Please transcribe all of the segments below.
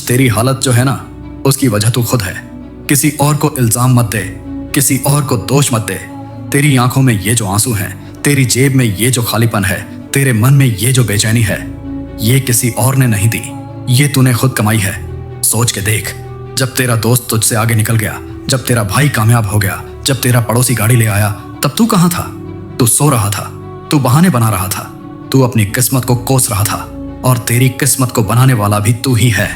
तेरी हालत जो है ना, उसकी वजह तू खुद है। किसी और को इल्जाम मत दे, किसी और को दोष मत दे। तेरी आंखों में ये जो आंसू हैं, तेरी जेब में ये जो खालीपन है, तेरे मन में ये जो बेचैनी है, ये किसी और ने नहीं दी, ये तूने खुद कमाई है। सोच के देख, जब तेरा दोस्त तुझसे आगे निकल गया, जब तेरा भाई कामयाब हो गया, जब तेरा पड़ोसी गाड़ी ले आया, तब तू कहाँ था? तू सो रहा था, तू बहाने बना रहा था, तू अपनी किस्मत को कोस रहा था, और तेरी किस्मत को बनाने वाला भी तू ही है।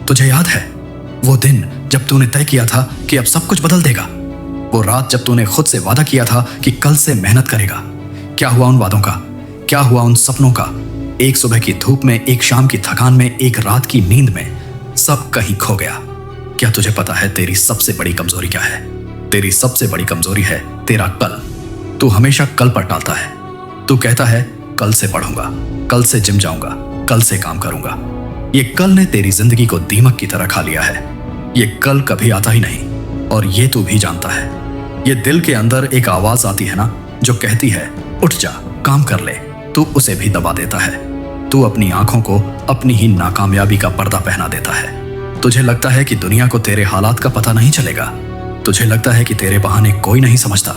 तुझे याद है वो दिन जब तूने तय किया था कि अब सब कुछ बदल देगा? वो रात जब तूने खुद से वादा किया था कि कल से मेहनत करेगा? क्या हुआ उन वादों का? क्या हुआ उन सपनों का? एक सुबह की धूप में, एक शाम की थकान में, एक रात की नींद में सब कहीं खो गया। क्या तुझे पता है तेरी सबसे बड़ी कमजोरी क्या है? तेरी सबसे बड़ी कमजोरी है तेरा कल। तू हमेशा कल पर टालता है। तू कहता है कल से पढ़ूंगा, कल से जिम जाऊंगा, कल से काम करूंगा। ये कल ने तेरी जिंदगी को दीमक की तरह खा लिया है। ये कल कभी आता ही नहीं, और ये तू भी जानता है। ये दिल के अंदर एक आवाज आती है ना, जो कहती है उठ जा, काम कर ले। तू उसे भी दबा देता है। तू अपनी आंखों को अपनी ही नाकामयाबी का पर्दा पहना देता है। तुझे लगता है कि दुनिया को तेरे हालात का पता नहीं चलेगा। तुझे लगता है कि तेरे बहाने कोई नहीं समझता।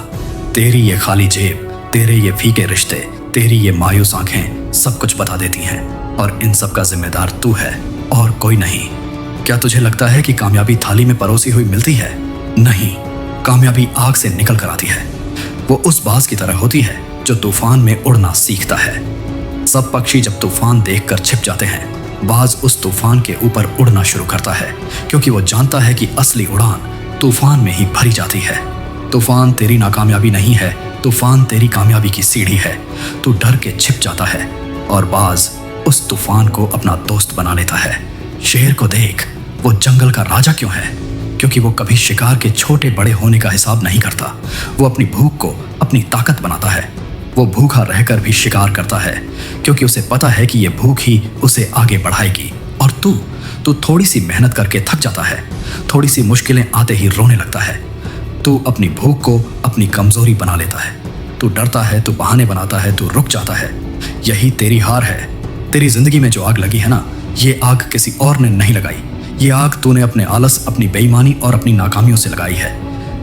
तेरी ये खाली जेब, तेरे ये फीके रिश्ते, तेरी ये मायूस आंखें सब कुछ बता देती हैं, और इन सब का जिम्मेदार तू है और कोई नहीं। क्या तुझे लगता है कि कामयाबी थाली में परोसी हुई मिलती है? नहीं, कामयाबी आग से निकल कर आती है। वो उस बाज की तरह होती है जो तूफान में उड़ना सीखता है। सब पक्षी जब तूफान देखकर छिप जाते हैं, बाज उस तूफान के ऊपर उड़ना शुरू करता है, क्योंकि वो जानता है कि असली उड़ान तूफान में ही भरी जाती है। तूफान तेरी नाकामयाबी नहीं है, तूफान तेरी कामयाबी की सीढ़ी है। तू डर के छिप जाता है, और बाज उस तूफान को अपना दोस्त बना लेता है। शेर को देख, वो जंगल का राजा क्यों है? क्योंकि वो कभी शिकार के छोटे बड़े होने का हिसाब नहीं करता। वो अपनी भूख को अपनी ताकत बनाता है। वो भूखा रहकर भी शिकार करता है, क्योंकि उसे पता है कि ये भूख ही उसे आगे बढ़ाएगी। और तू थोड़ी सी मेहनत करके थक जाता है, थोड़ी सी मुश्किलें आते ही रोने लगता है। तू अपनी भूख को अपनी कमजोरी बना लेता है। तू डरता है, तू बहाने बनाता है, तू रुक जाता है। यही तेरी हार है। तेरी जिंदगी में जो आग लगी है ना, ये आग किसी और ने नहीं लगाई। ये आग तूने अपने आलस, अपनी बेईमानी और अपनी नाकामियों से लगाई है।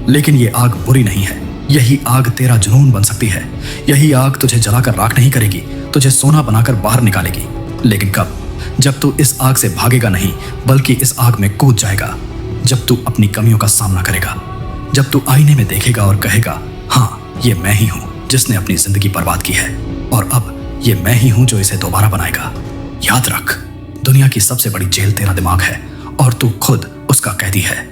लेकिन ये आग बुरी नहीं है। यही आग तेरा जुनून बन सकती है। यही आग तुझे जलाकर राख नहीं करेगी, तुझे सोना बनाकर बाहर निकालेगी। लेकिन कब? जब तू इस आग से भागेगा नहीं, बल्कि इस आग में कूद जाएगा। जब तू अपनी कमियों का सामना करेगा, जब तू आईने में देखेगा और कहेगा, हाँ, ये मैं ही हूँ जिसने अपनी जिंदगी बर्बाद की है, और अब ये मैं ही हूँ जो इसे दोबारा बनाएगा। याद रख, दुनिया की सबसे बड़ी जेल तेरा दिमाग है, और तू खुद उसका कैदी है।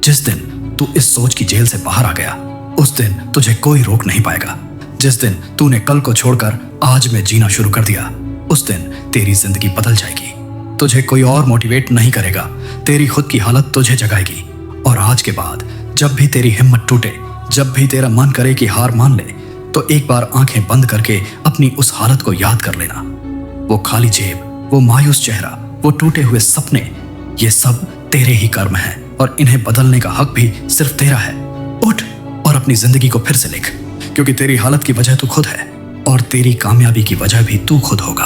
जिस दिन तू इस सोच की जेल से बाहर आ गया, उस दिन तुझे कोई रोक नहीं पाएगा। जिस दिन तूने कल को छोड़कर आज में जीना शुरू कर दिया, उस दिन तेरी जिंदगी बदल जाएगी। तुझे कोई और मोटिवेट नहीं करेगा, तेरी खुद की हालत तुझे जगाएगी। और आज के बाद जब भी तेरी हिम्मत टूटे, जब भी तेरा मन करे कि हार मान ले, तो एक बार आंखें बंद करके अपनी उस हालत को याद कर लेना। वो खाली जेब, वो मायूस चेहरा, वो टूटे हुए सपने, ये सब तेरे ही कर्म हैं, और इन्हें बदलने का हक भी सिर्फ तेरा है। उठ और अपनी जिंदगी को फिर से लिख, क्योंकि तेरी हालत की वजह तू खुद है, और तेरी कामयाबी की वजह भी तू खुद होगा।